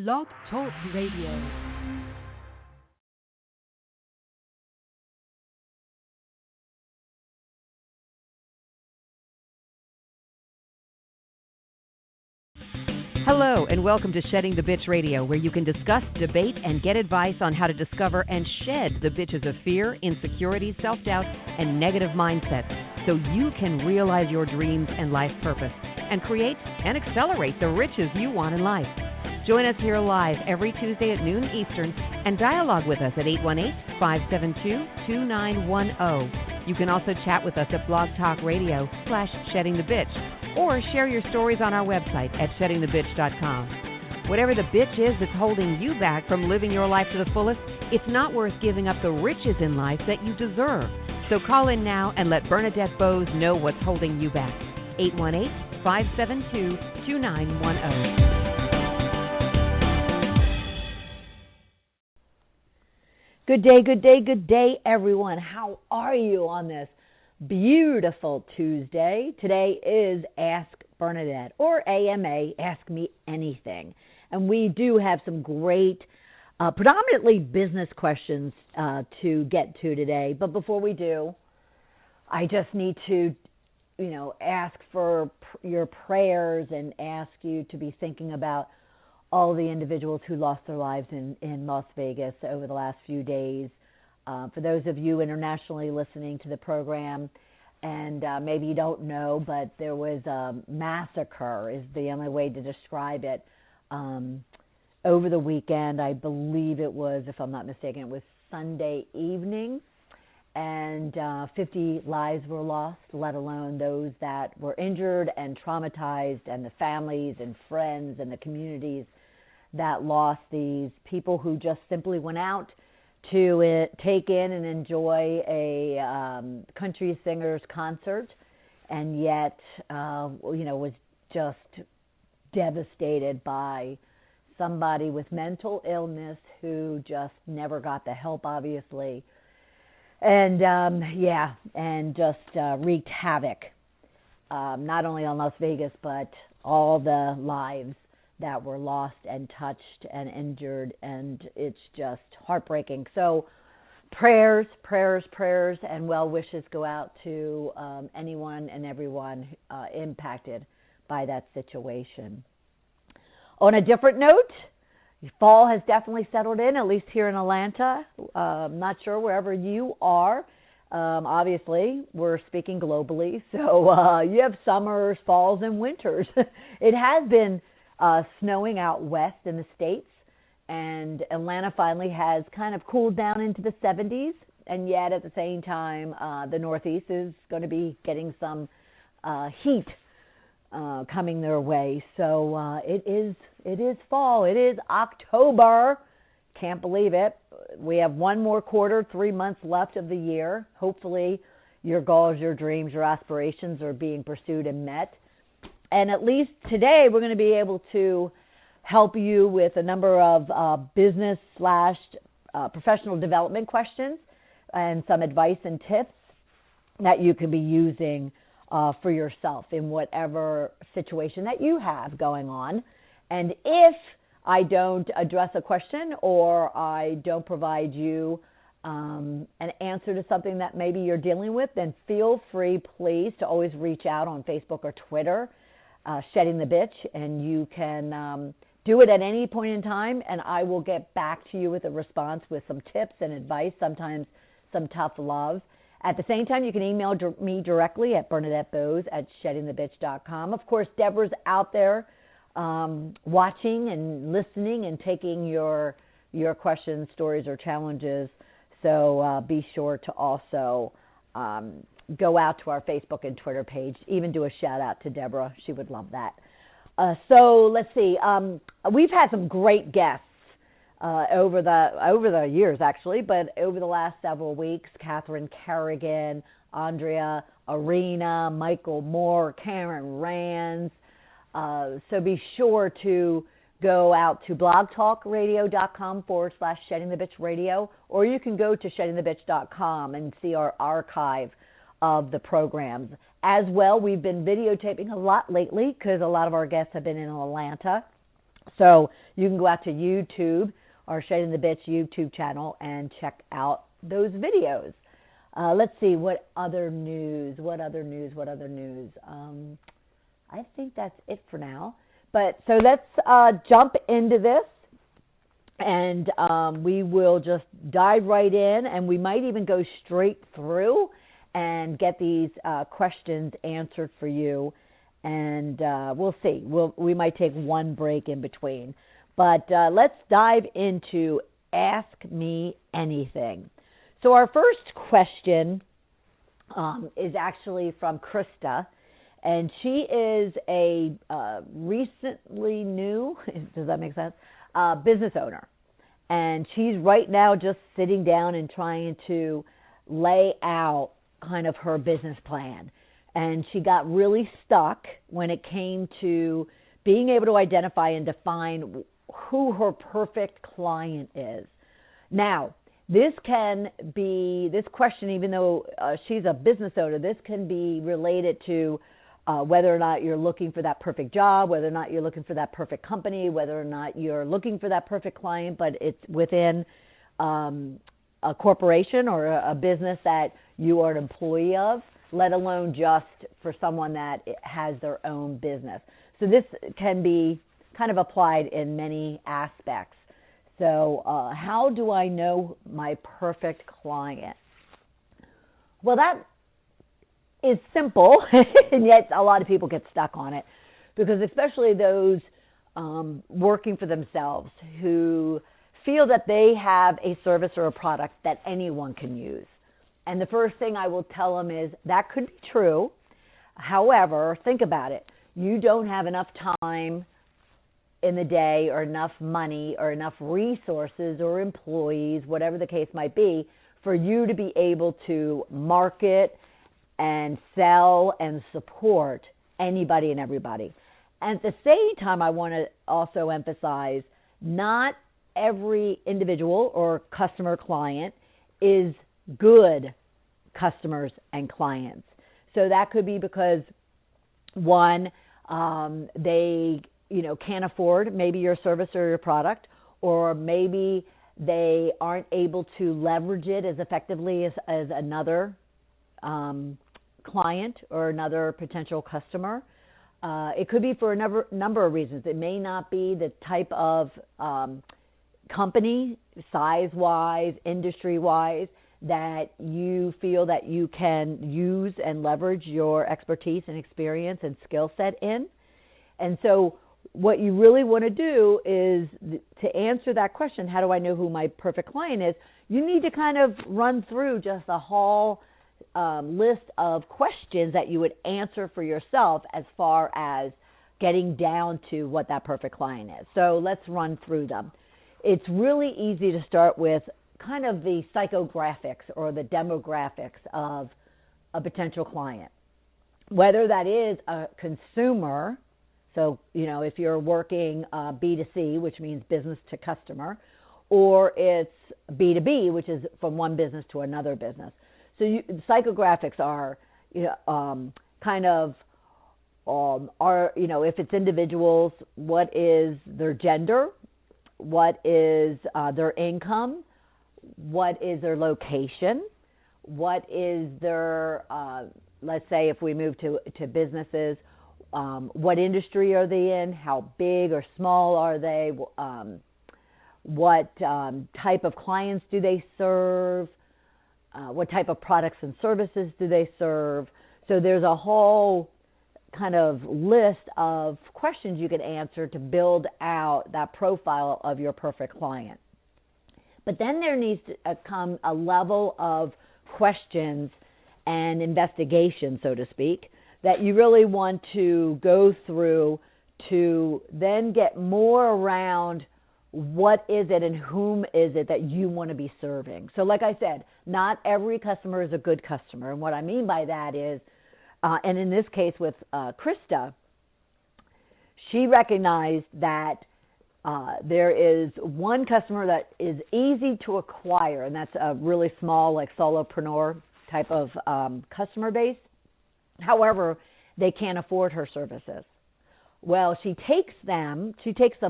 Blog Talk Radio. Hello, and welcome to Shedding the Bitch Radio, where you can discuss, debate, and get advice on how to discover and shed the bitches of fear, insecurity, self-doubt, and negative mindsets so you can realize your dreams and life purpose and create and accelerate the riches you want in life. Join us here live every Tuesday at noon Eastern and dialogue with us at 818-572-2910. You can also chat with us at Blog Talk Radio /SheddingTheBitch or share your stories on our website at SheddingTheBitch.com. Whatever the bitch is that's holding you back from living your life to the fullest, it's not worth giving up the riches in life that you deserve. So call in now and let Bernadette Boas know what's holding you back. 818-572-2910. Good day, everyone. How are you on this beautiful Tuesday? Today is Ask Bernadette, or AMA, Ask Me Anything. And we do have some great, predominantly business questions to get to today. But before we do, I just need to, ask for your prayers and ask you to be thinking about all the individuals who lost their lives in Las Vegas over the last few days. For those of you internationally listening to the program, and maybe you don't know, but there was a massacre is the only way to describe it. Over the weekend, I believe it was, if I'm not mistaken, it was Sunday evening, and 50 lives were lost, let alone those that were injured and traumatized, and the families and friends and the communities that lost these people who just simply went out to take in and enjoy a country singers concert, and yet, was just devastated by somebody with mental illness who just never got the help, obviously, and just wreaked havoc, not only on Las Vegas, but all the lives that were lost and touched and injured, and it's just heartbreaking. So prayers, and well wishes go out to anyone and everyone impacted by that situation. On a different note, fall has definitely settled in, at least here in Atlanta. Not sure wherever you are. Obviously, we're speaking globally, so you have summers, falls, and winters. It has been snowing out west in the States, and Atlanta finally has kind of cooled down into the 70s, and yet at the same time, the Northeast is going to be getting some heat coming their way. So it is fall. It is October. Can't believe it. We have one more quarter, 3 months left of the year. Hopefully your goals, your dreams, your aspirations are being pursued and met. And at least today we're going to be able to help you with a number of business/professional development questions and some advice and tips that you can be using for yourself in whatever situation that you have going on. And if I don't address a question or I don't provide you an answer to something that maybe you're dealing with, then feel free, please, to always reach out on Facebook or Twitter, Shedding the Bitch, and you can do it at any point in time, and I will get back to you with a response with some tips and advice, sometimes some tough love. At the same time, you can email me directly at Bernadette Boas at SheddingTheBitch.com. Of course, Deborah's out there watching and listening and taking your questions, stories, or challenges. So be sure to also go out to our Facebook and Twitter page, even do a shout out to Deborah. She would love that. So let's see. We've had some great guests over the years, actually, but over the last several weeks, Catherine Kerrigan, Andrea Arena, Michael Moore, Karen Rands. So be sure to go out to blogtalkradio.com /SheddingTheBitchRadio, or you can go to SheddingTheBitch.com and see our archive of the programs. As well, we've been videotaping a lot lately because a lot of our guests have been in Atlanta. So you can go out to YouTube, or Shade in the Bitch YouTube channel, and check out those videos. Let's see, what other news? I think that's it for now. But so let's jump into this, and we will just dive right in, and we might even go straight through and get these questions answered for you. And we'll see. We might take one break in between. But let's dive into Ask Me Anything. So our first question is actually from Krista. And she is a recently new, does that make sense, business owner. And she's right now just sitting down and trying to lay out kind of her business plan. And she got really stuck when it came to being able to identify and define who her perfect client is. Now, this question, even though she's a business owner, this can be related to whether or not you're looking for that perfect job, whether or not you're looking for that perfect company, whether or not you're looking for that perfect client, but it's within a corporation or a business that you are an employee of, let alone just for someone that has their own business. So this can be kind of applied in many aspects. So how do I know my perfect client? Well, that is simple, and yet a lot of people get stuck on it, because especially those working for themselves who feel that they have a service or a product that anyone can use. And the first thing I will tell them is that could be true. However, think about it. You don't have enough time in the day, or enough money, or enough resources, or employees, whatever the case might be, for you to be able to market and sell and support anybody and everybody. And at the same time, I want to also emphasize, not every individual or customer client is good customers and clients. So that could be because, one, they can't afford maybe your service or your product, or maybe they aren't able to leverage it as effectively as another client or another potential customer. It could be for a number of reasons. It may not be the type of company, size-wise, industry-wise, that you feel that you can use and leverage your expertise and experience and skill set in. And so what you really want to do is, to answer that question, how do I know who my perfect client is, you need to kind of run through just a whole list of questions that you would answer for yourself as far as getting down to what that perfect client is. So let's run through them. It's really easy to start with kind of the psychographics or the demographics of a potential client, whether that is a consumer. So, if you're working B2C, which means business to customer, or it's B2B, which is from one business to another business. So psychographics are, if it's individuals, what is their gender, what is their income, what is their location, what is their, let's say if we move to businesses, what industry are they in, how big or small are they, what type of clients do they serve, what type of products and services do they serve. So there's a whole kind of list of questions you can answer to build out that profile of your perfect client. But then there needs to come a level of questions and investigation, so to speak, that you really want to go through to then get more around what is it and whom is it that you want to be serving. So like I said, not every customer is a good customer. And what I mean by that is, and in this case with Krista, she recognized that there is one customer that is easy to acquire, and that's a really small, like solopreneur type of customer base. However, they can't afford her services. Well, she takes them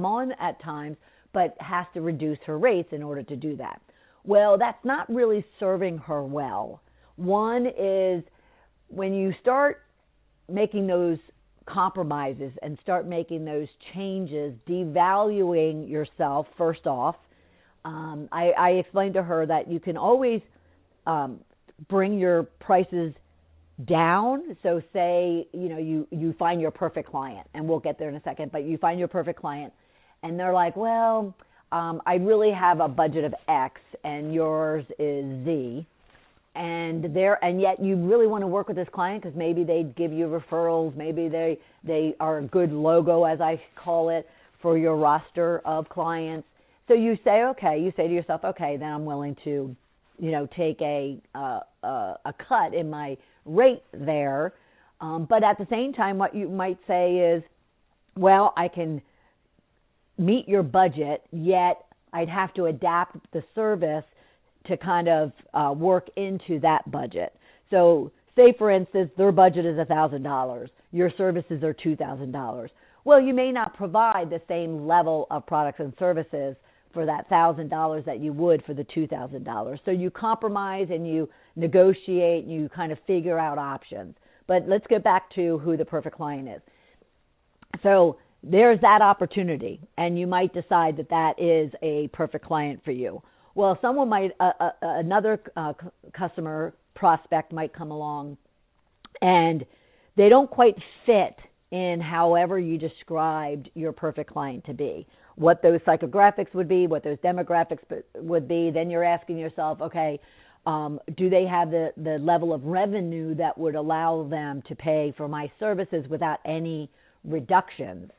on at times, but has to reduce her rates in order to do that. Well, that's not really serving her well. One is when you start making those compromises and start making those changes, devaluing yourself first off. I explained to her that you can always bring your prices down. So say, you find your perfect client, and we'll get there in a second, but you find your perfect client and they're like, well, I really have a budget of X and yours is Z. And yet you really want to work with this client because maybe they'd give you referrals, maybe they are a good logo, as I call it, for your roster of clients. So you say to yourself, okay, then I'm willing to, take a cut in my rate there. But at the same time, what you might say is, well, I can meet your budget, yet I'd have to adapt the service to kind of work into that budget. So say, for instance, their budget is $1,000. Your services are $2,000. Well, you may not provide the same level of products and services for that $1,000 that you would for the $2,000. So you compromise and you negotiate and you kind of figure out options. But let's get back to who the perfect client is. So there's that opportunity, and you might decide that that is a perfect client for you. Well, someone might, another customer prospect might come along, and they don't quite fit in however you described your perfect client to be. What those psychographics would be, what those demographics would be. Then you're asking yourself, okay, do they have the level of revenue that would allow them to pay for my services without any reductions?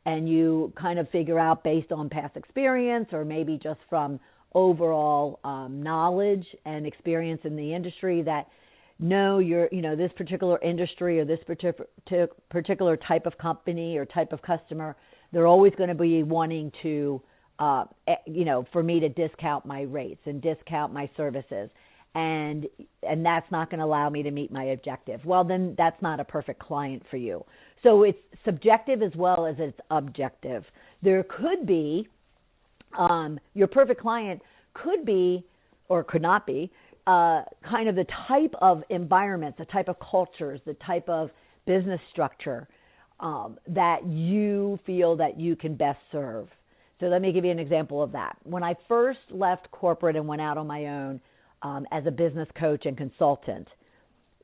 And you kind of figure out based on past experience or maybe just from overall knowledge and experience in the industry that no, this particular industry or this particular type of company or type of customer, they're always going to be wanting to, for me to discount my rates and discount my services. And that's not going to allow me to meet my objective. Well, then that's not a perfect client for you. So it's subjective as well as it's objective. There could be, your perfect client could be or could not be kind of the type of environments, the type of cultures, the type of business structure that you feel that you can best serve. So let me give you an example of that. When I first left corporate and went out on my own as a business coach and consultant,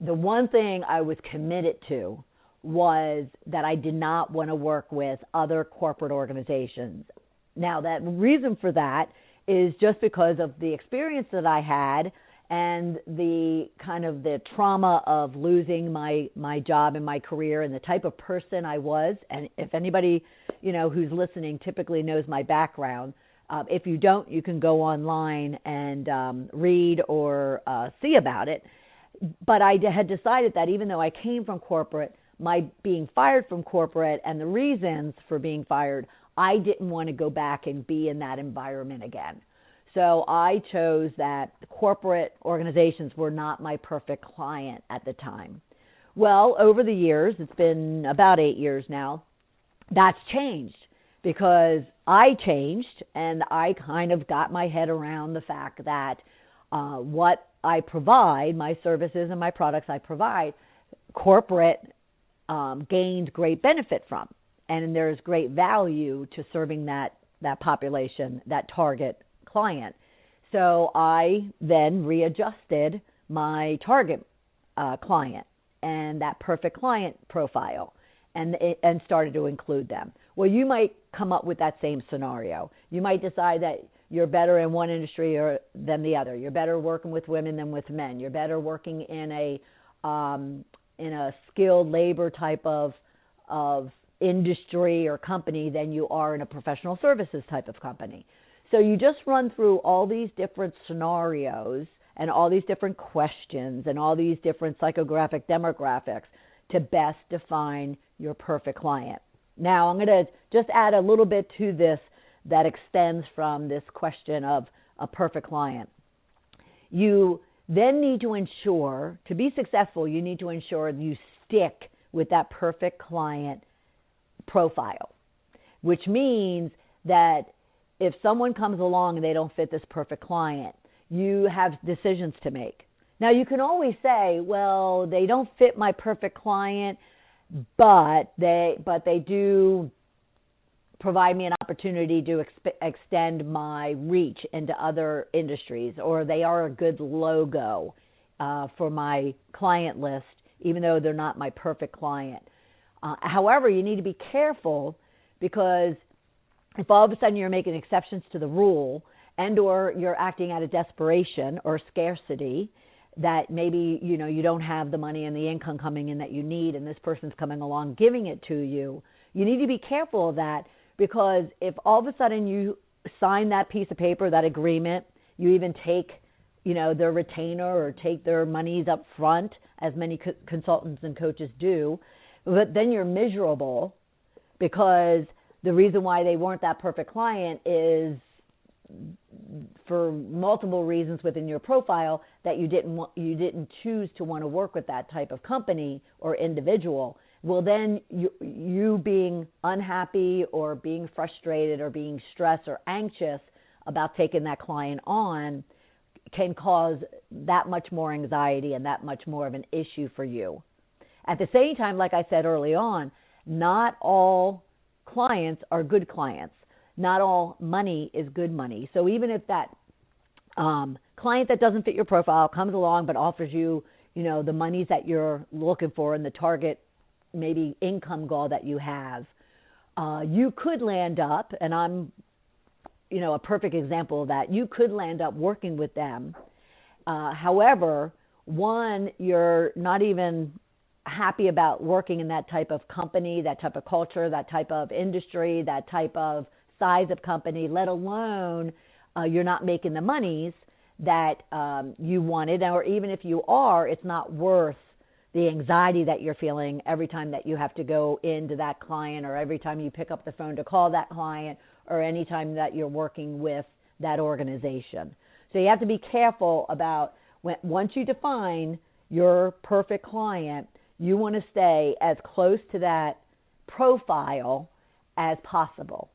the one thing I was committed to was that I did not want to work with other corporate organizations. Now, that reason for that is just because of the experience that I had and the kind of the trauma of losing my job and my career and the type of person I was. And if anybody, who's listening typically knows my background, if you don't, you can go online and read or see about it. But I had decided that even though I came from corporate, my being fired from corporate and the reasons for being fired, I didn't want to go back and be in that environment again. So I chose that corporate organizations were not my perfect client at the time. Well, over the years, it's been about 8 years now, that's changed because I changed and I kind of got my head around the fact that what I provide, my services and my products I provide, corporate gained great benefit from. And there's great value to serving that population, that target client. So I then readjusted my target client and that perfect client profile and started to include them. Well, you might come up with that same scenario. You might decide that you're better in one industry than the other. You're better working with women than with men. You're better working in a skilled labor type of industry or company than you are in a professional services type of company. So you just run through all these different scenarios and all these different questions and all these different psychographic demographics to best define your perfect client. Now, I'm going to just add a little bit to this that extends from this question of a perfect client. You then need to ensure, to be successful, you need to ensure you stick with that perfect client profile, which means that if someone comes along and they don't fit this perfect client, you have decisions to make. Now, you can always say, well, they don't fit my perfect client, but they do provide me an opportunity to extend my reach into other industries, or they are a good logo for my client list, even though they're not my perfect client. However, you need to be careful, because if all of a sudden you're making exceptions to the rule, and or you're acting out of desperation or scarcity, that maybe you don't have the money and the income coming in that you need, and this person's coming along giving it to you, you need to be careful of that. Because if all of a sudden you sign that piece of paper, that agreement, you even take, their retainer or take their monies up front, as many consultants and coaches do, but then you're miserable, because the reason why they weren't that perfect client is for multiple reasons within your profile, that you didn't choose to want to work with that type of company or individual. Well, then you being unhappy or being frustrated or being stressed or anxious about taking that client on can cause that much more anxiety and that much more of an issue for you. At the same time, like I said early on, not all clients are good clients. Not all money is good money. So even if that client that doesn't fit your profile comes along but offers you, the monies that you're looking for and the target maybe income goal that you have, you could land up, and I'm, a perfect example of that, you could land up working with them. However, one, you're not even happy about working in that type of company, that type of culture, that type of industry, that type of size of company, let alone you're not making the monies that you wanted, or even if you are, it's not worth the anxiety that you're feeling every time that you have to go into that client, or every time you pick up the phone to call that client, or any time that you're working with that organization. So you have to be careful about once you define your perfect client, you want to stay as close to that profile as possible.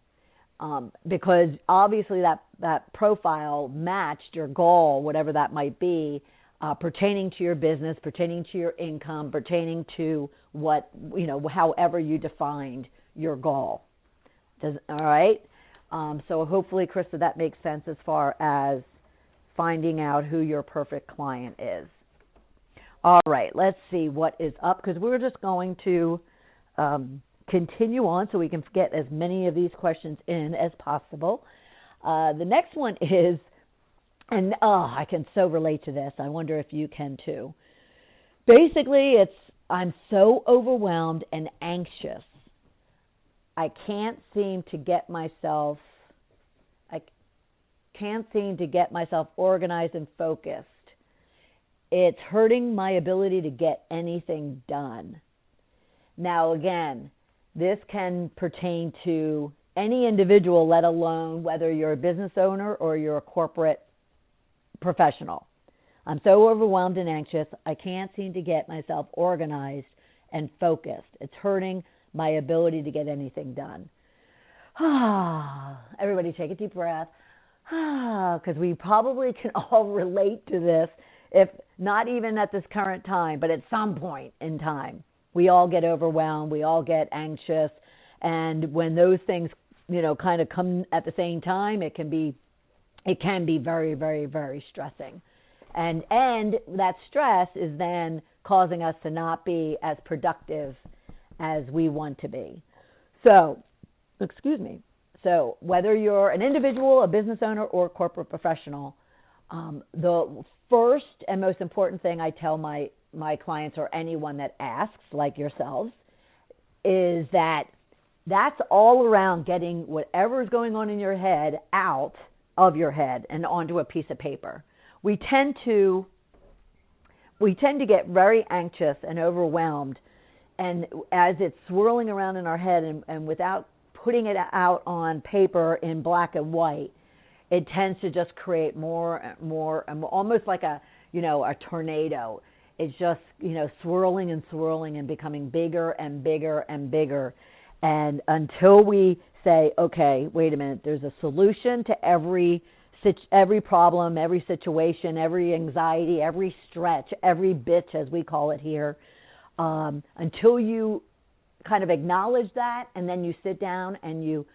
Because obviously that profile matched your goal, whatever that might be, pertaining to your business, pertaining to your income, pertaining to what, however you defined your goal. All right? So hopefully, Krista, that makes sense as far as finding out who your perfect client is. All right, let's see what is up, because we're just going to continue on so we can get as many of these questions in as possible. The next one is, and I can so relate to this. I wonder if you can too. Basically, I'm so overwhelmed and anxious. I can't seem to get myself organized and focused. It's hurting my ability to get anything done. Now, again, this can pertain to any individual, let alone whether you're a business owner or you're a corporate professional. I'm so overwhelmed and anxious, I can't seem to get myself organized and focused. It's hurting my ability to get anything done. Everybody take a deep breath, because we probably can all relate to this, if not even at this current time, but at some point in time. We all get overwhelmed, we all get anxious, and when those things, kind of come at the same time, it can be very, very, very stressing. And that stress is then causing us to not be as productive as we want to be. So whether you're an individual, a business owner, or a corporate professional, the first and most important thing I tell my clients, or anyone that asks, like yourselves, is that's all around getting whatever is going on in your head out of your head and onto a piece of paper. We tend to get very anxious and overwhelmed, and as it's swirling around in our head, and without putting it out on paper in black and white, it tends to just create more and more, almost like a tornado. It's just, swirling and swirling and becoming bigger and bigger and bigger. And until we say, okay, wait a minute, there's a solution to every problem, every situation, every anxiety, every stretch, every bitch, as we call it here, until you kind of acknowledge that, and then you sit down and you,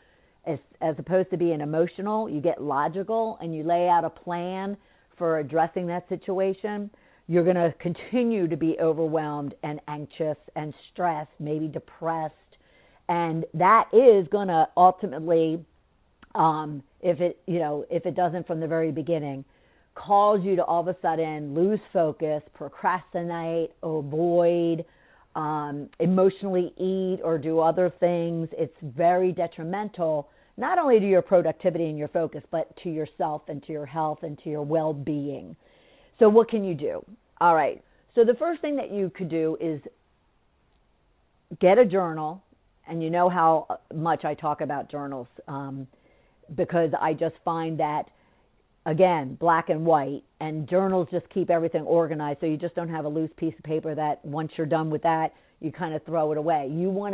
as opposed to being emotional, you get logical and you lay out a plan for addressing that situation, you're going to continue to be overwhelmed and anxious and stressed, maybe depressed. And that is going to ultimately, if it doesn't from the very beginning, cause you to all of a sudden lose focus, procrastinate, avoid, emotionally eat or do other things. It's very detrimental, not only to your productivity and your focus, but to yourself and to your health and to your well-being. So what can you do? All right. So the first thing that you could do is get a journal. And you know how much I talk about journals, because I just find that, again, black and white, and journals just keep everything organized, so you just don't have a loose piece of paper that once you're done with that, you kind of throw it away. You want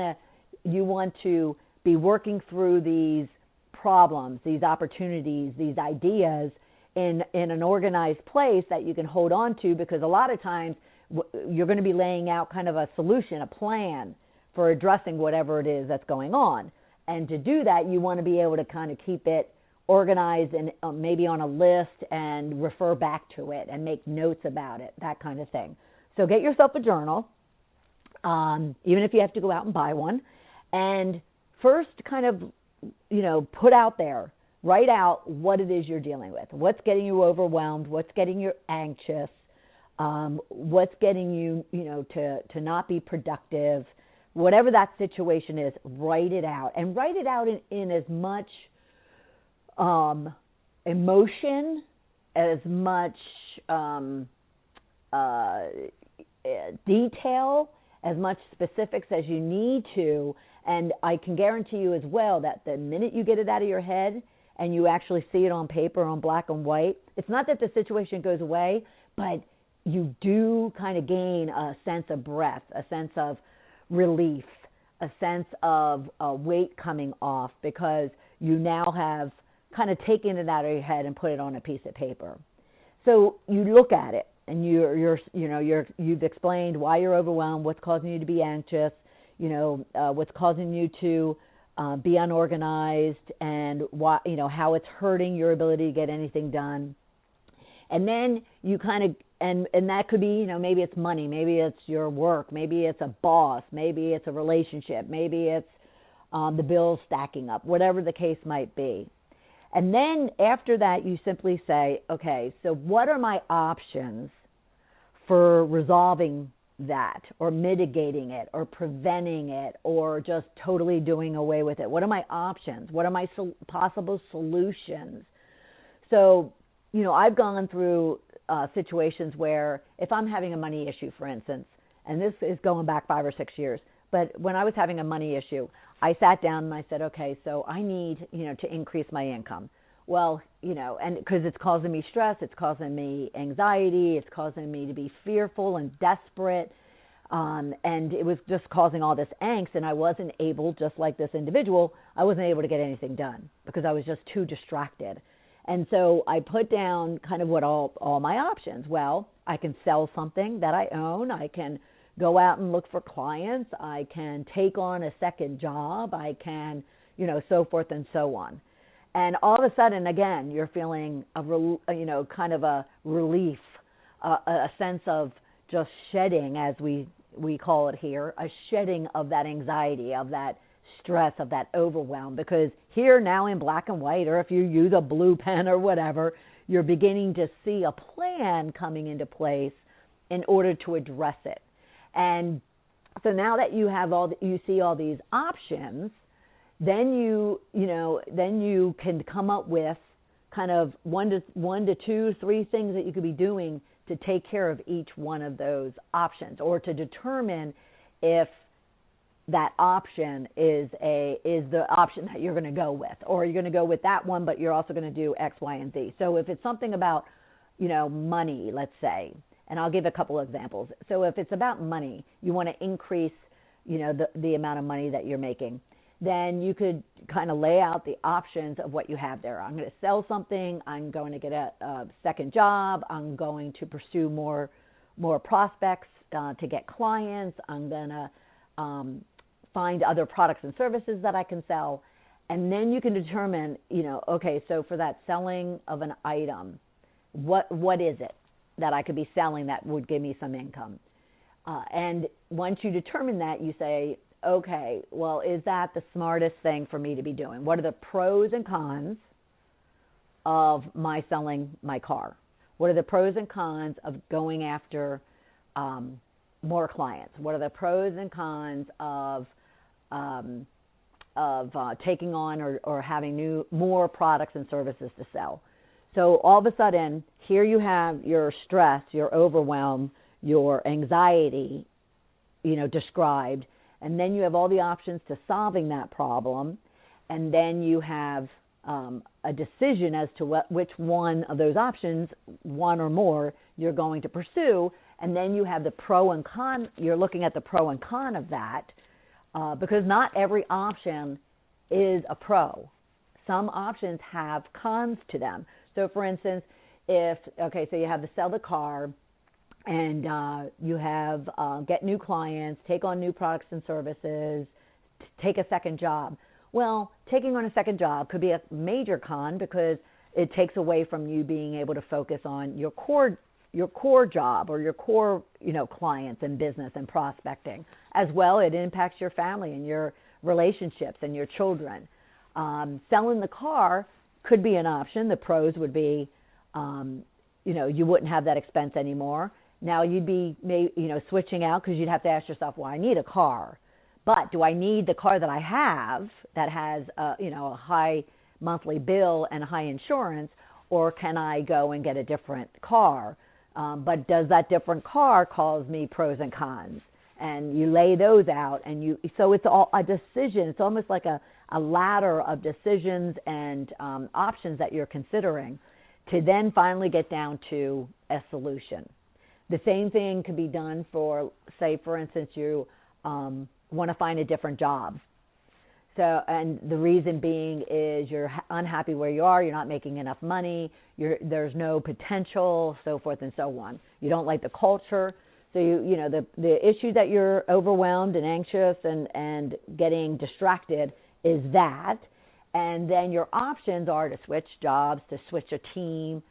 to be working through these problems, these opportunities, these ideas in an organized place that you can hold on to, because a lot of times you're going to be laying out kind of a solution, a plan for addressing whatever it is that's going on. And to do that, you want to be able to kind of keep it organized and maybe on a list and refer back to it and make notes about it, that kind of thing. So get yourself a journal, even if you have to go out and buy one. And first kind of, put out there, write out what it is you're dealing with. What's getting you overwhelmed? What's getting you anxious? What's getting you, to not be productive? Whatever that situation is, write it out. And write it out in as much emotion, as much detail, as much specifics as you need to. And I can guarantee you as well that the minute you get it out of your head and you actually see it on paper, on black and white, it's not that the situation goes away, but you do kind of gain a sense of breath, a sense of relief, a sense of weight coming off, because you now have kind of taken it out of your head and put it on a piece of paper. So you look at it and you've explained why you're overwhelmed, what's causing you to be anxious, what's causing you to be unorganized, and why, how it's hurting your ability to get anything done. And then you kind of, and that could be, maybe it's money, maybe it's your work, maybe it's a boss, maybe it's a relationship, maybe it's the bills stacking up, whatever the case might be. And then after that, you simply say, okay, so what are my options for resolving that, or mitigating it, or preventing it, or just totally doing away with it? What are my options? What are my possible solutions? So, I've gone through situations where if I'm having a money issue, for instance, and this is going back 5 or 6 years, but when I was having a money issue, I sat down and I said, okay, so I need, to increase my income. Well, and because it's causing me stress, it's causing me anxiety, it's causing me to be fearful and desperate, and it was just causing all this angst, and I wasn't able, just like this individual, I wasn't able to get anything done because I was just too distracted. And so I put down kind of what all my options. Well, I can sell something that I own. I can go out and look for clients. I can take on a second job. I can, so forth and so on. And all of a sudden, again, you're feeling kind of a relief, a sense of just shedding, as we call it here, a shedding of that anxiety, of that stress, of that overwhelm, because here now in black and white, or if you use a blue pen or whatever, you're beginning to see a plan coming into place in order to address it. And so now that you have you see all these options, then you can come up with kind of one to two, 3 things that you could be doing to take care of each one of those options, or to determine if that option is the option that you're going to go with, or you're going to go with that one, but you're also going to do X, Y, and Z. So if it's something about, money, let's say, and I'll give a couple of examples. So if it's about money, you want to increase, the amount of money that you're making. then you could kind of lay out the options of what you have there. I'm going to sell something. I'm going to get a second job. I'm going to pursue more prospects to get clients. I'm going to find other products and services that I can sell. And then you can determine, okay, so for that selling of an item, what is it that I could be selling that would give me some income? And once you determine that, you say, okay, well, is that the smartest thing for me to be doing? What are the pros and cons of my selling my car? What are the pros and cons of going after more clients? What are the pros and cons of taking on or having more products and services to sell? So all of a sudden, here you have your stress, your overwhelm, your anxiety, described. And then you have all the options to solving that problem. And then you have a decision as to which one of those options, one or more, you're going to pursue. And then you have the pro and con. You're looking at the pro and con of that because not every option is a pro. Some options have cons to them. So, for instance, so you have to sell the car, and you have get new clients, take on new products and services, take a second job. Well, taking on a second job could be a major con because it takes away from you being able to focus on your core job or your core, clients and business and prospecting. As well, it impacts your family and your relationships and your children. Selling the car could be an option. The pros would be, you wouldn't have that expense anymore. Now you'd be, switching out because you'd have to ask yourself, well, I need a car. But do I need the car that I have that has, a high monthly bill and high insurance, or can I go and get a different car? But does that different car cause me pros and cons? And you lay those out, so it's all a decision. It's almost like a ladder of decisions and options that you're considering to then finally get down to a solution. The same thing can be done for, say, for instance, you want to find a different job. So, and the reason being is you're unhappy where you are, you're not making enough money, there's no potential, so forth and so on. You don't like the culture. So, the issue that you're overwhelmed and anxious and getting distracted is that. And then your options are to switch jobs, to switch a team,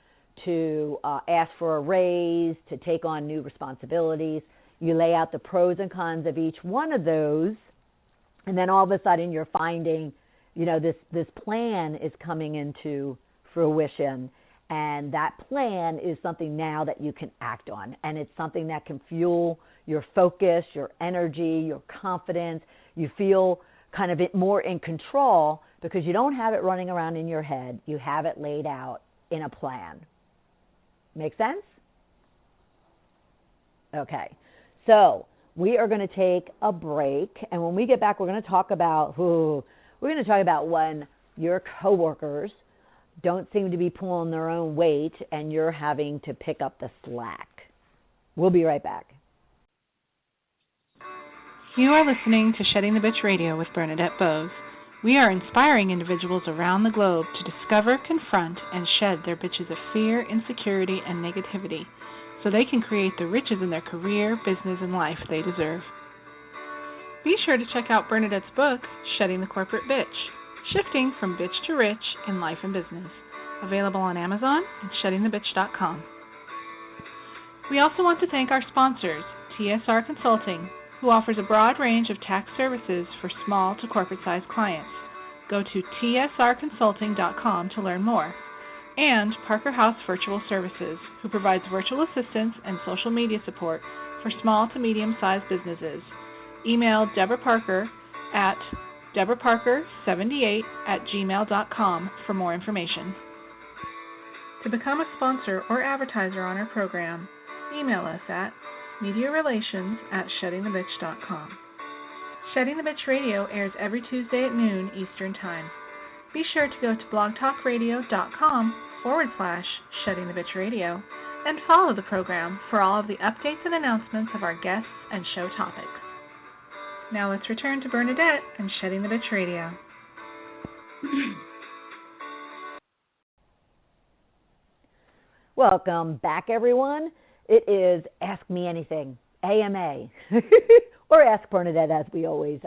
to ask for a raise, to take on new responsibilities. You lay out the pros and cons of each one of those, and then all of a sudden you're finding, this plan is coming into fruition, and that plan is something now that you can act on, and it's something that can fuel your focus, your energy, your confidence. You feel kind of more in control because you don't have it running around in your head. You have it laid out in a plan. Make sense? Okay. So we are going to take a break, and when we get back, we're going to talk about when your coworkers don't seem to be pulling their own weight and you're having to pick up the slack. We'll be right back. You are listening to Shedding the Bitch Radio with Bernadette Boas. We are inspiring individuals around the globe to discover, confront, and shed their bitches of fear, insecurity, and negativity so they can create the riches in their career, business, and life they deserve. Be sure to check out Bernadette's book, Shedding the Corporate Bitch, Shifting from Bitch to Rich in Life and Business, available on Amazon and sheddingthebitch.com. We also want to thank our sponsors, TSR Consulting, who offers a broad range of tax services for small to corporate-sized clients. Go to tsrconsulting.com to learn more. And Parker House Virtual Services, who provides virtual assistance and social media support for small to medium-sized businesses. Email Deborah Parker at deborahparker78@gmail.com for more information. To become a sponsor or advertiser on our program, email us at mediarelations@sheddingthebitch.com. Shedding the Bitch Radio airs every Tuesday at noon Eastern Time. Be sure to go to blogtalkradio.com/Shedding the Bitch Radio and follow the program for all of the updates and announcements of our guests and show topics. Now let's return to Bernadette and Shedding the Bitch Radio. Welcome back, everyone. It is Ask Me Anything, AMA, or Ask Bernadette, as we always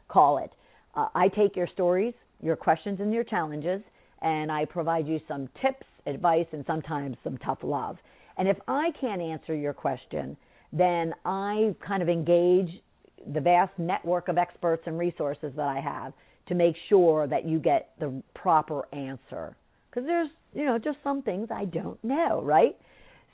call it. I take your stories, your questions, and your challenges, and I provide you some tips, advice, and sometimes some tough love. And if I can't answer your question, then I kind of engage the vast network of experts and resources that I have to make sure that you get the proper answer. Because there's, just some things I don't know, right?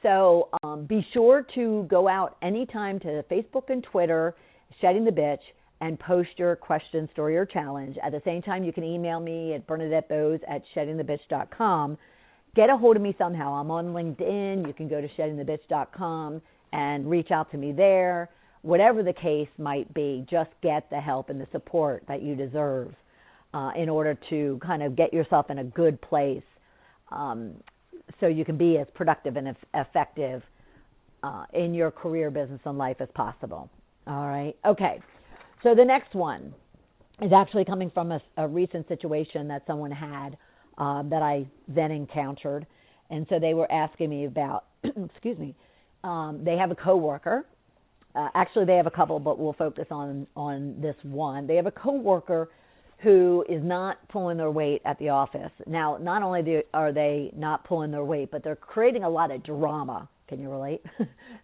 So be sure to go out anytime to Facebook and Twitter, Shedding the Bitch, and post your question, story, or challenge. At the same time, you can email me at BernadetteBoas@sheddingthebitch.com. Get a hold of me somehow. I'm on LinkedIn. You can go to sheddingthebitch.com and reach out to me there. Whatever the case might be, just get the help and the support that you deserve in order to kind of get yourself in a good place so you can be as productive and effective in your career, business, and life as possible. All right? Okay. So the next one is actually coming from a recent situation that someone had that I then encountered. And so they were asking me about, excuse me, they have a coworker. Actually, they have a couple, but we'll focus on this one. They have a coworker who is not pulling their weight at the office. Now, not only are they not pulling their weight, but they're creating a lot of drama. Can you relate?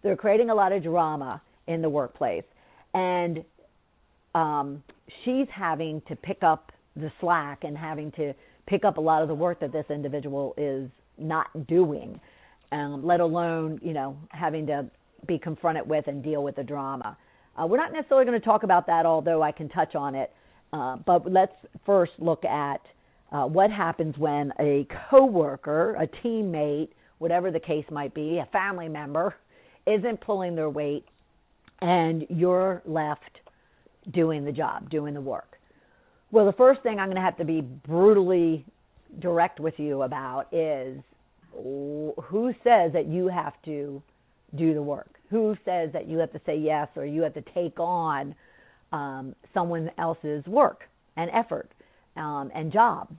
They're creating a lot of drama in the workplace. And she's having to pick up the slack and having to pick up a lot of the work that this individual is not doing, let alone, having to be confronted with and deal with the drama. We're not necessarily going to talk about that, although I can touch on it. But let's first look at what happens when a coworker, a teammate, whatever the case might be, a family member, isn't pulling their weight and you're left doing the job, doing the work. Well, the first thing I'm going to have to be brutally direct with you about is who says that you have to do the work? Who says that you have to say yes or you have to take on someone else's work and effort and job?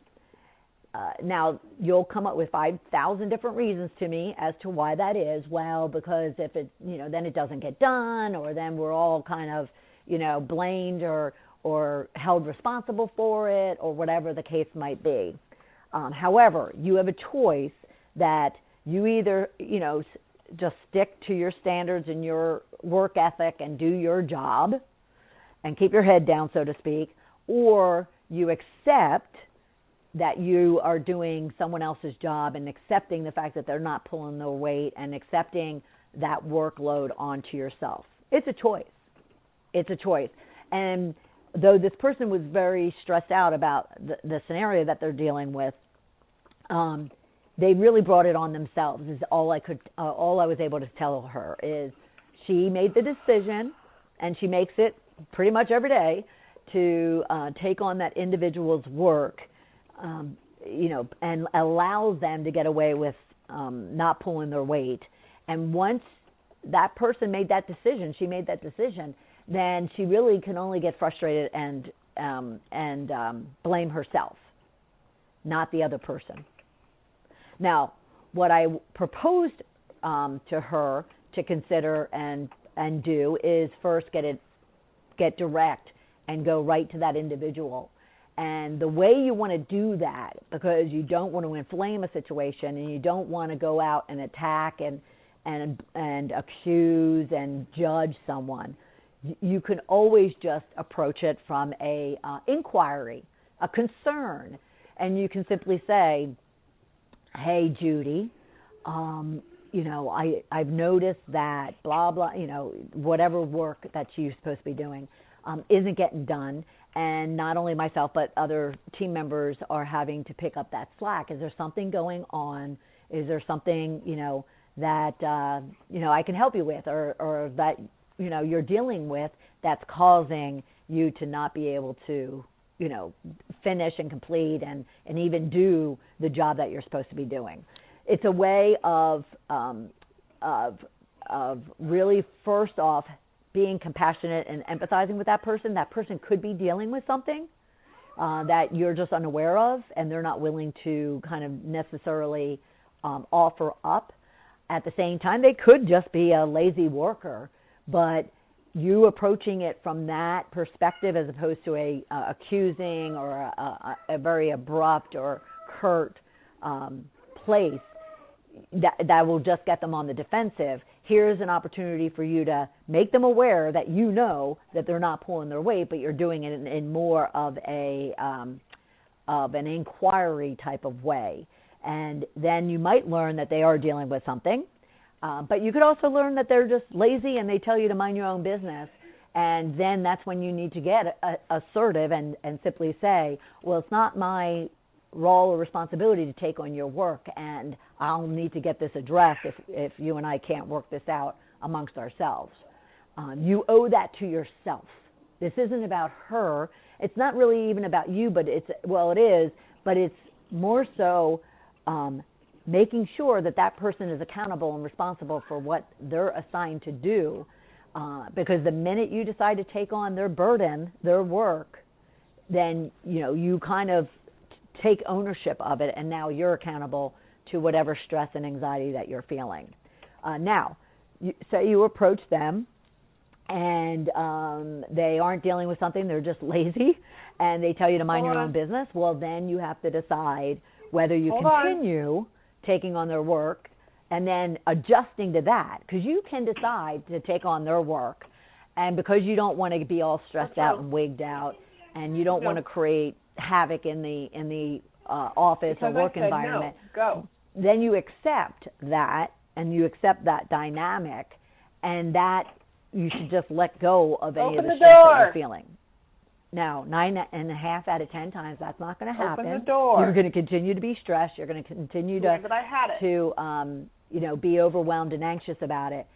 Now, you'll come up with 5,000 different reasons to me as to why that is. Well, because if it, then it doesn't get done, or then we're all kind of, blamed or held responsible for it, or whatever the case might be. However, you have a choice that you either, just stick to your standards and your work ethic and do your job and keep your head down, so to speak, or you accept that you are doing someone else's job and accepting the fact that they're not pulling their weight and accepting that workload onto yourself. It's a choice. It's a choice. And though this person was very stressed out about the scenario that they're dealing with, they really brought it on themselves. Is all I was able to tell her is she made the decision, and she makes it pretty much every day to take on that individual's work, and allows them to get away with not pulling their weight. And once that person made that decision, then she really can only get frustrated and blame herself, not the other person. Now, what I proposed to her to consider and do is first get direct and go right to that individual. And the way you want to do that, because you don't want to inflame a situation and you don't want to go out and attack and accuse and judge someone, you can always just approach it from a inquiry, a concern, and you can simply say, "Hey, Judy, I've noticed that blah blah, whatever work that you're supposed to be doing isn't getting done, and not only myself but other team members are having to pick up that slack. Is there something going on? Is there something that I can help you with, or that you're dealing with that's causing you to not be able to finish and complete and even do the job that you're supposed to be doing?" It's a way of really first off being compassionate and empathizing with that person could be dealing with something that you're just unaware of, and they're not willing to kind of necessarily offer up. At the same time, they could just be a lazy worker, but you approaching it from that perspective as opposed to a accusing or a very abrupt or curt place, that will just get them on the defensive. Here's an opportunity for you to make them aware that you know that they're not pulling their weight, but you're doing it in more of an inquiry type of way. And then you might learn that they are dealing with something. But you could also learn that they're just lazy and they tell you to mind your own business. And then that's when you need to get assertive and simply say, well, it's not my role or responsibility to take on your work, and I'll need to get this addressed if you and I can't work this out amongst ourselves. You owe that to yourself. This isn't about her. It's not really even about you, but it is, but it's more so making sure that that person is accountable and responsible for what they're assigned to do, because the minute you decide to take on their burden, their work, then you kind of take ownership of it, and now you're accountable to whatever stress and anxiety that you're feeling. Now, say you approach them and they aren't dealing with something, they're just lazy, and they tell you to mind your own business. Well, then you have to decide whether you continue taking on their work and then adjusting to that, because you can decide to take on their work, and because you don't want to be all stressed out and wigged out, and you don't want to create havoc in the office or work environment, then you accept that, and you accept that dynamic, and that you should just let go of any of the stress that you're feeling. Now, 9.5 out of 10 times, that's not going to happen. Open the door. You're going to continue to be stressed. You're going to continue to be overwhelmed and anxious about it.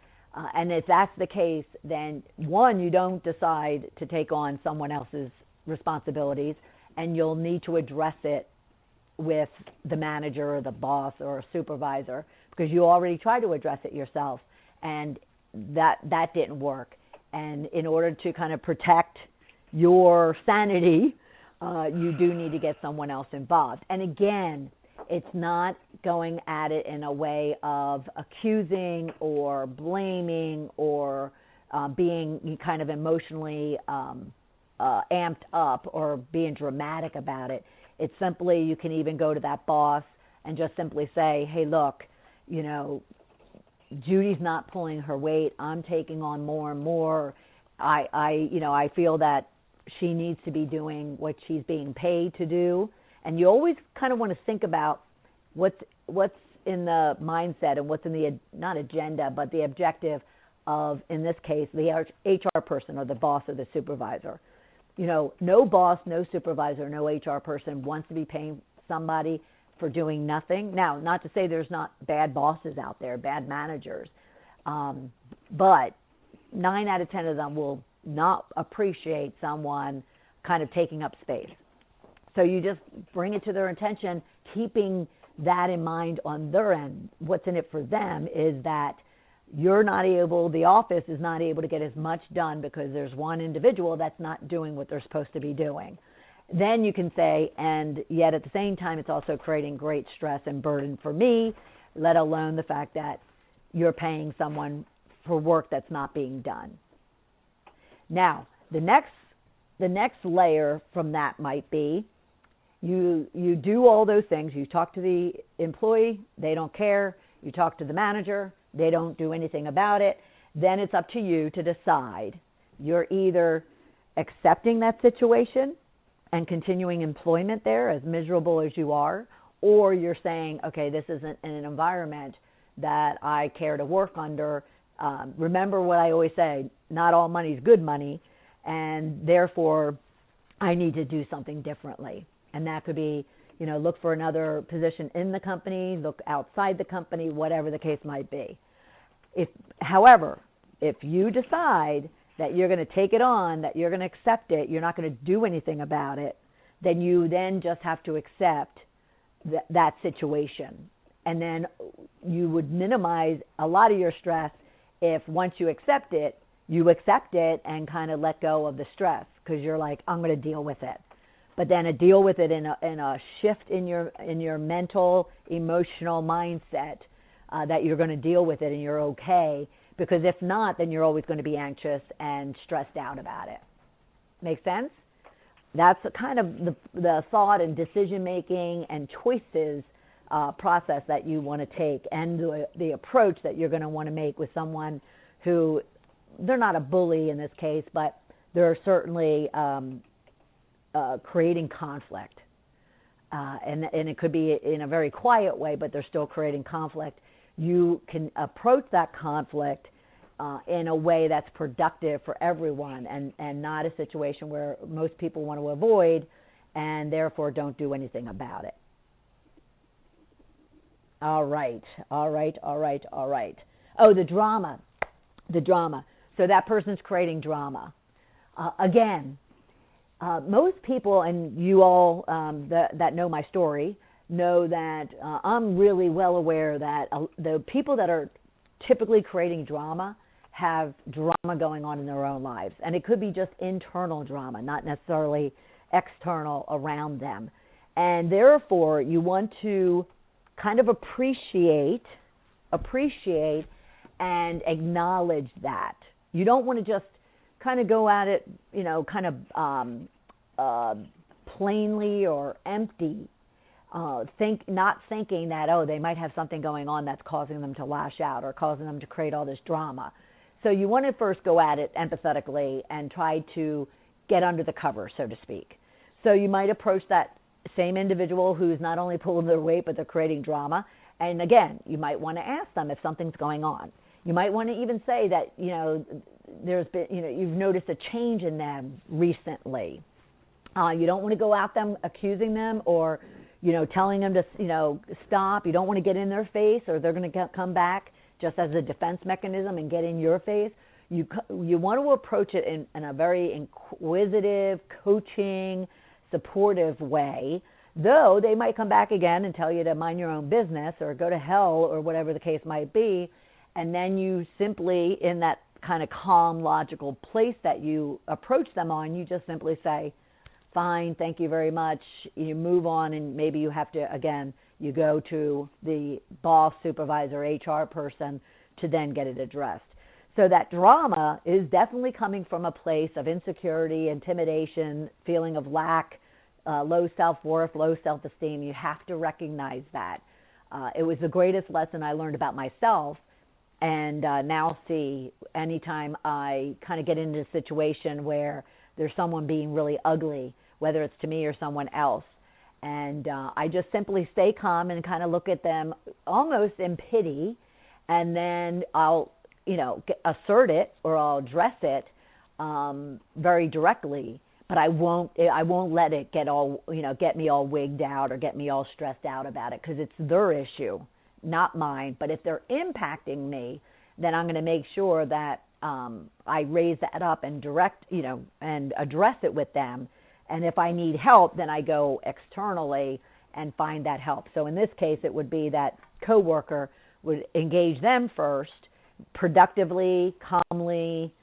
And if that's the case, then one, you don't decide to take on someone else's responsibilities, and you'll need to address it with the manager or the boss or a supervisor, because you already tried to address it yourself, and that didn't work. And in order to kind of protect your sanity, you do need to get someone else involved. And again, it's not going at it in a way of accusing or blaming or being kind of emotionally amped up or being dramatic about it. It's simply, you can even go to that boss and just simply say, hey, look, Judy's not pulling her weight. I'm taking on more and more. I feel that she needs to be doing what she's being paid to do. And you always kind of want to think about what's in the mindset and what's in the, not agenda, but the objective of, in this case, the HR person or the boss or the supervisor. No boss, no supervisor, no HR person wants to be paying somebody for doing nothing. Now, not to say there's not bad bosses out there, bad managers, but 9 out of 10 of them will not appreciate someone kind of taking up space. So you just bring it to their attention, keeping that in mind on their end. What's in it for them is that you're not able, the office is not able to get as much done because there's one individual that's not doing what they're supposed to be doing. Then you can say, and yet at the same time, it's also creating great stress and burden for me, let alone the fact that you're paying someone for work that's not being done. Now, the next layer from that might be, you do all those things. You talk to the employee, they don't care. You talk to the manager, they don't do anything about it. Then it's up to you to decide. You're either accepting that situation and continuing employment there, as miserable as you are, or you're saying, okay, this isn't an environment that I care to work under. Remember what I always say, not all money is good money, and therefore I need to do something differently. And that could be, look for another position in the company, look outside the company, whatever the case might be. However, if you decide that you're going to take it on, that you're going to accept it, you're not going to do anything about it, then you then just have to accept that situation. And then you would minimize a lot of your stress if once you accept it, you accept it and kind of let go of the stress because you're like, I'm going to deal with it. But then deal with it in a shift in your mental, emotional mindset that you're going to deal with it and you're okay. Because if not, then you're always going to be anxious and stressed out about it. Make sense? That's kind of the thought and decision making and choices process that you want to take, and the approach that you're going to want to make with someone who, they're not a bully in this case, but they're certainly creating conflict. And it could be in a very quiet way, but they're still creating conflict. You can approach that conflict in a way that's productive for everyone, and not a situation where most people want to avoid and therefore don't do anything about it. All right. Oh, the drama. So that person's creating drama. Again, most people, and you all that know my story, know that I'm really well aware that the people that are typically creating drama have drama going on in their own lives. And it could be just internal drama, not necessarily external around them. And therefore, you want to kind of appreciate and acknowledge that. You don't want to just kind of go at it, kind of plainly or empty, not thinking that, they might have something going on that's causing them to lash out or causing them to create all this drama. So you want to first go at it empathetically and try to get under the cover, so to speak. So you might approach that same individual who's not only pulling their weight, but they're creating drama. And again, you might want to ask them if something's going on. You might want to even say that, there's been, you've noticed a change in them recently. You don't want to go at them accusing them or, telling them to, stop. You don't want to get in their face, or they're going to come back just as a defense mechanism and get in your face. You want to approach it in a very inquisitive, coaching, supportive way, though they might come back again and tell you to mind your own business or go to hell or whatever the case might be. And then you simply, in that kind of calm, logical place that you approach them on, you just simply say, fine, thank you very much. You move on, and maybe you have to, again, you go to the boss, supervisor, HR person to then get it addressed. So that drama is definitely coming from a place of insecurity, intimidation, feeling of lack, low self-worth, low self-esteem. You have to recognize that. It was the greatest lesson I learned about myself, and now see anytime I kind of get into a situation where there's someone being really ugly, whether it's to me or someone else. And I just simply stay calm and kind of look at them almost in pity, and then I'll, assert it or I'll address it very directly. But I won't let it get me all wigged out or get me all stressed out about it, because it's their issue, not mine. But if they're impacting me, then I'm going to make sure that I raise that up and and address it with them. And if I need help, then I go externally and find that help. So in this case, it would be that coworker would engage them first, productively, calmly,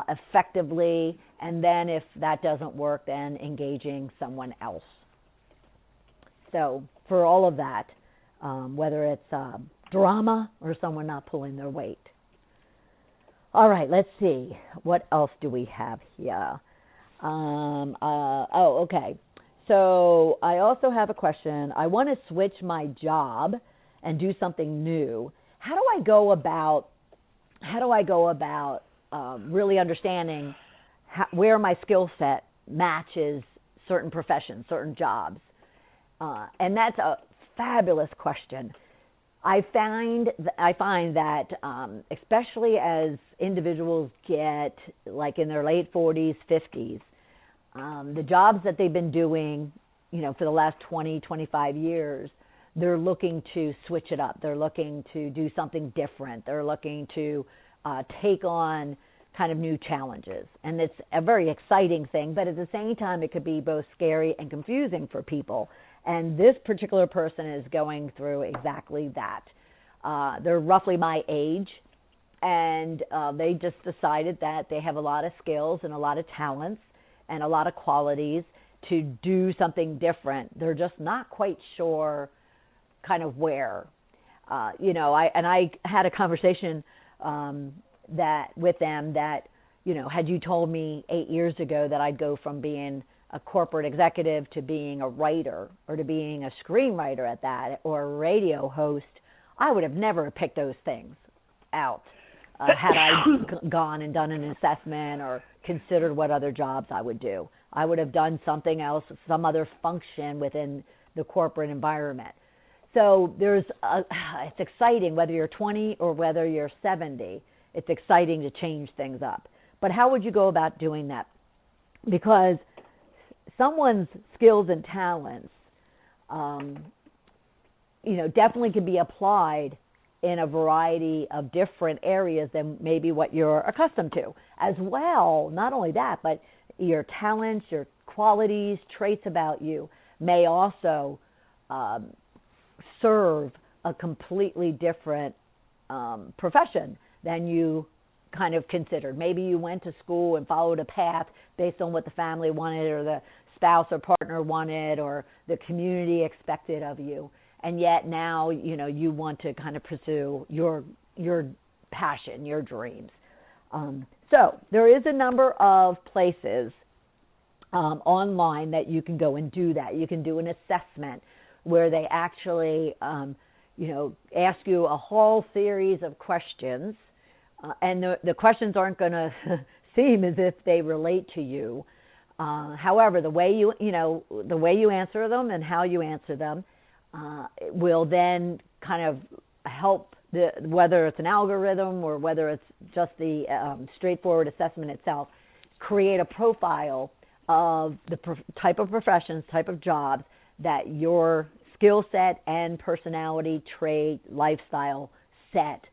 effectively, and then if that doesn't work, then engaging someone else. So for all of that, whether it's drama or someone not pulling their weight. All right, let's see. What else do we have here? Okay. So I also have a question. I want to switch my job and do something new. How do I go about really understanding where my skill set matches certain professions, certain jobs? And that's a fabulous question. I find that especially as individuals get like in their late 40s, 50s, the jobs that they've been doing, for the last 20, 25 years, they're looking to switch it up. They're looking to do something different. They're looking to take on kind of new challenges. And it's a very exciting thing, but at the same time, it could be both scary and confusing for people. And this particular person is going through exactly that. They're roughly my age, and they just decided that they have a lot of skills and a lot of talents and a lot of qualities to do something different. They're just not quite sure kind of where. I had a conversation that with them that, had you told me 8 years ago that I'd go from being a corporate executive to being a writer or to being a screenwriter at that or a radio host, I would have never picked those things out had I gone and done an assessment or considered what other jobs I would do. I would have done something else, some other function within the corporate environment. So it's exciting whether you're 20 or whether you're 70. It's exciting to change things up. But how would you go about doing that? Because someone's skills and talents, definitely can be applied in a variety of different areas than maybe what you're accustomed to. As well, not only that, but your talents, your qualities, traits about you may also serve a completely different profession than you kind of considered. Maybe you went to school and followed a path based on what the family wanted or the spouse or partner wanted or the community expected of you. And yet now, you want to kind of pursue your passion, your dreams. So there is a number of places online that you can go and do that. You can do an assessment where they actually, ask you a whole series of questions. And the questions aren't going to seem as if they relate to you. However, the way you answer them and how you answer them will then kind of help whether it's an algorithm or whether it's just the straightforward assessment itself, create a profile of the type of professions, type of jobs that your skill set and personality, trait, lifestyle set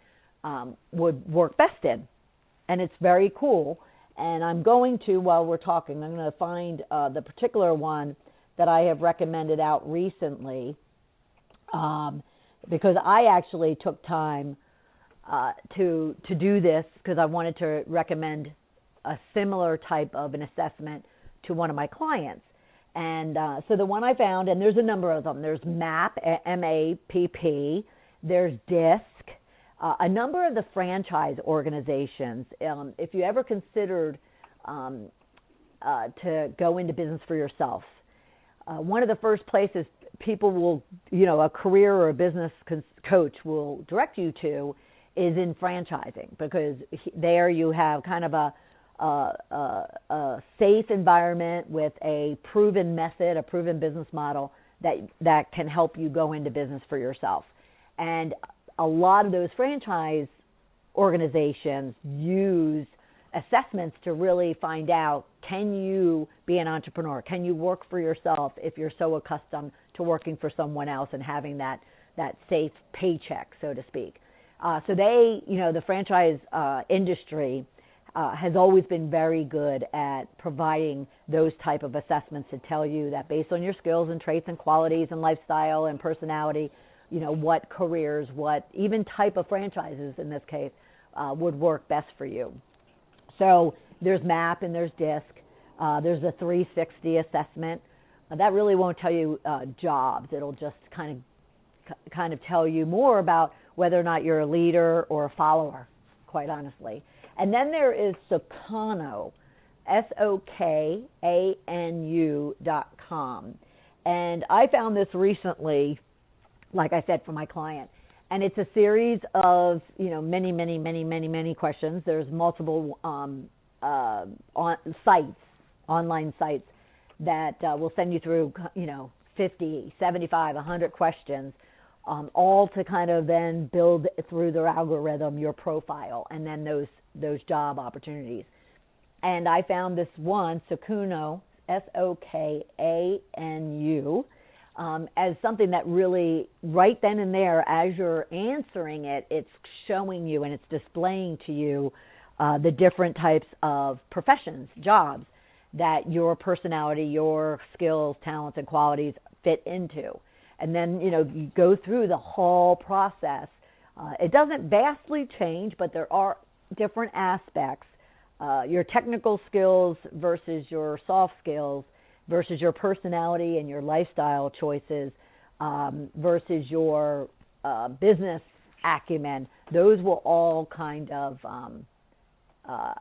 would work best in. And it's very cool. And I'm going to, while we're talking, I'm going to find the particular one that I have recommended out recently, because I actually took time to do this because I wanted to recommend a similar type of an assessment to one of my clients. And so the one I found, and there's a number of them. There's MAPP, M-A-P-P. There's DISC. A number of the franchise organizations, if you ever considered to go into business for yourself, one of the first places people will, a career or a business coach will direct you to is in franchising, because there you have kind of a safe environment with a proven method, a proven business model that can help you go into business for yourself. And a lot of those franchise organizations use assessments to really find out, can you be an entrepreneur? Can you work for yourself if you're so accustomed to working for someone else and having that safe paycheck, so to speak? So the franchise industry has always been very good at providing those type of assessments to tell you that based on your skills and traits and qualities and lifestyle and personality, what careers, what even type of franchises in this case would work best for you. So there's MAPP and there's DISC. There's a 360 assessment. That really won't tell you jobs. It'll just kind of tell you more about whether or not you're a leader or a follower, quite honestly. And then there is Sokanu, SOKANU.com. And I found this recently, like I said, for my client. And it's a series of, many questions. There's multiple online sites that will send you through, 50, 75, 100 questions, all to kind of then build through their algorithm your profile and then those job opportunities. And I found this one, Sokanu, SOKANU, as something that really, right then and there, as you're answering it, it's showing you and it's displaying to you the different types of professions, jobs that your personality, your skills, talents, and qualities fit into. And then, you go through the whole process It doesn't vastly change, but there are different aspects. Your technical skills versus your soft skills versus your personality and your lifestyle choices versus your business acumen. Those will all kind of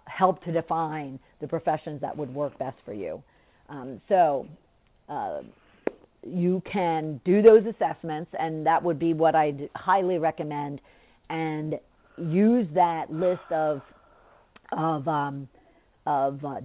help to define the professions that would work best for you. You can do those assessments, and that would be what I'd highly recommend, and use that list of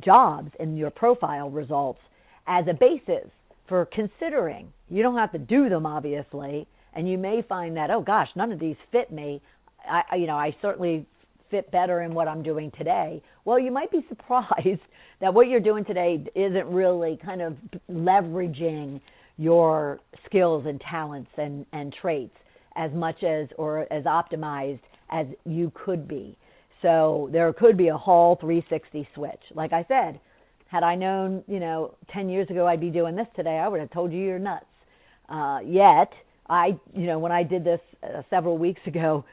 jobs in your profile results as a basis for considering. You don't have to do them, obviously, and you may find that, oh gosh, none of these fit me. I certainly fit better in what I'm doing today. Well, you might be surprised that what you're doing today isn't really kind of leveraging your skills and talents and traits as much as or as optimized as you could be. So there could be a whole 360 switch. Like I said, had I known, 10 years ago I'd be doing this today, I would have told you you're nuts. Yet, when I did this several weeks ago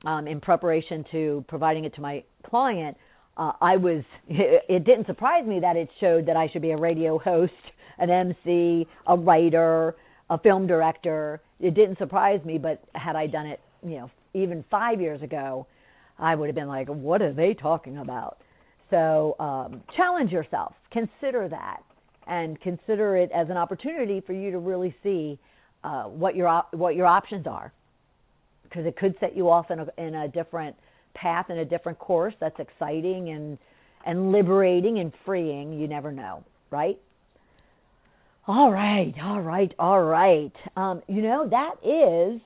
in preparation to providing it to my client, it didn't surprise me that it showed that I should be a radio host, an MC, a writer, a film director. It didn't surprise me, but had I done it, even 5 years ago, I would have been like, what are they talking about? So challenge yourself. Consider that, and consider it as an opportunity for you to really see what your options are, because it could set you off in a different path, in a different course that's exciting and liberating and freeing. You never know, right? All right. That is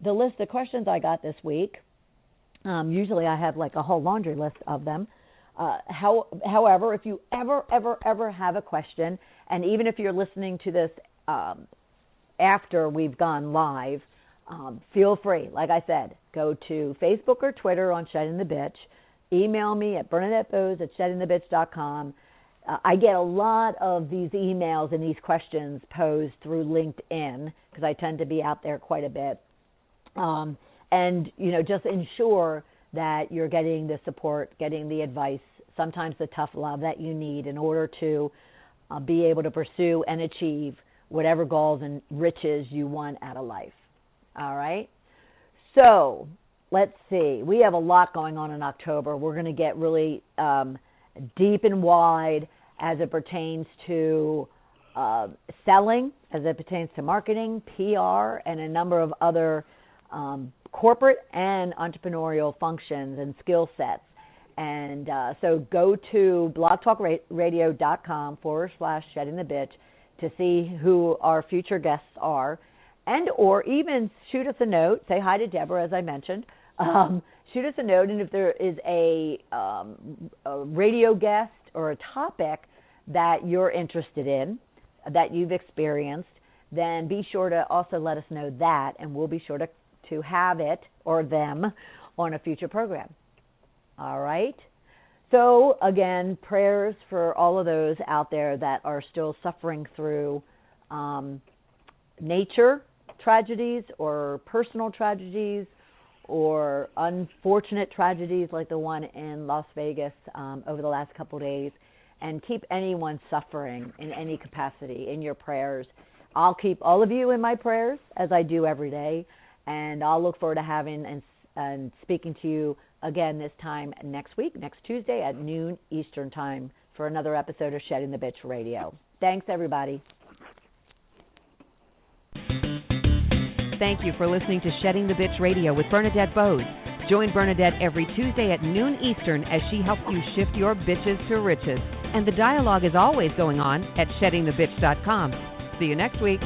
the list of questions I got this week. Usually I have like a whole laundry list of them. However, if you ever have a question, and even if you're listening to this after we've gone live, feel free. Like I said, go to Facebook or Twitter on Shedding the Bitch. Email me at BernadetteBoas@sheddingthebitch.com. I get a lot of these emails and these questions posed through LinkedIn because I tend to be out there quite a bit. And, just ensure that you're getting the support, getting the advice, sometimes the tough love that you need in order to be able to pursue and achieve whatever goals and riches you want out of life. All right? So, let's see. We have a lot going on in October. We're going to get really deep and wide as it pertains to selling, as it pertains to marketing, PR, and a number of other corporate and entrepreneurial functions and skill sets. And so go to blogtalkradio.com/sheddingthebitch to see who our future guests are, and or even shoot us a note. Say hi to Deborah, as I mentioned. Shoot us a note, and if there is a radio guest or a topic that you're interested in, that you've experienced, then be sure to also let us know that, and we'll be sure to have it or them on a future program. All right? So, again, prayers for all of those out there that are still suffering through nature tragedies or personal tragedies or unfortunate tragedies like the one in Las Vegas over the last couple of days, and keep anyone suffering in any capacity in your prayers. I'll keep all of you in my prayers, as I do every day, and I'll look forward to having and speaking to you again this time next week, next Tuesday at noon Eastern Time for another episode of Shedding the Bitch Radio. Thanks, everybody. Thank you for listening to Shedding the Bitch Radio with Bernadette Boas. Join Bernadette every Tuesday at noon Eastern as she helps you shift your bitches to riches. And the dialogue is always going on at sheddingthebitch.com. See you next week.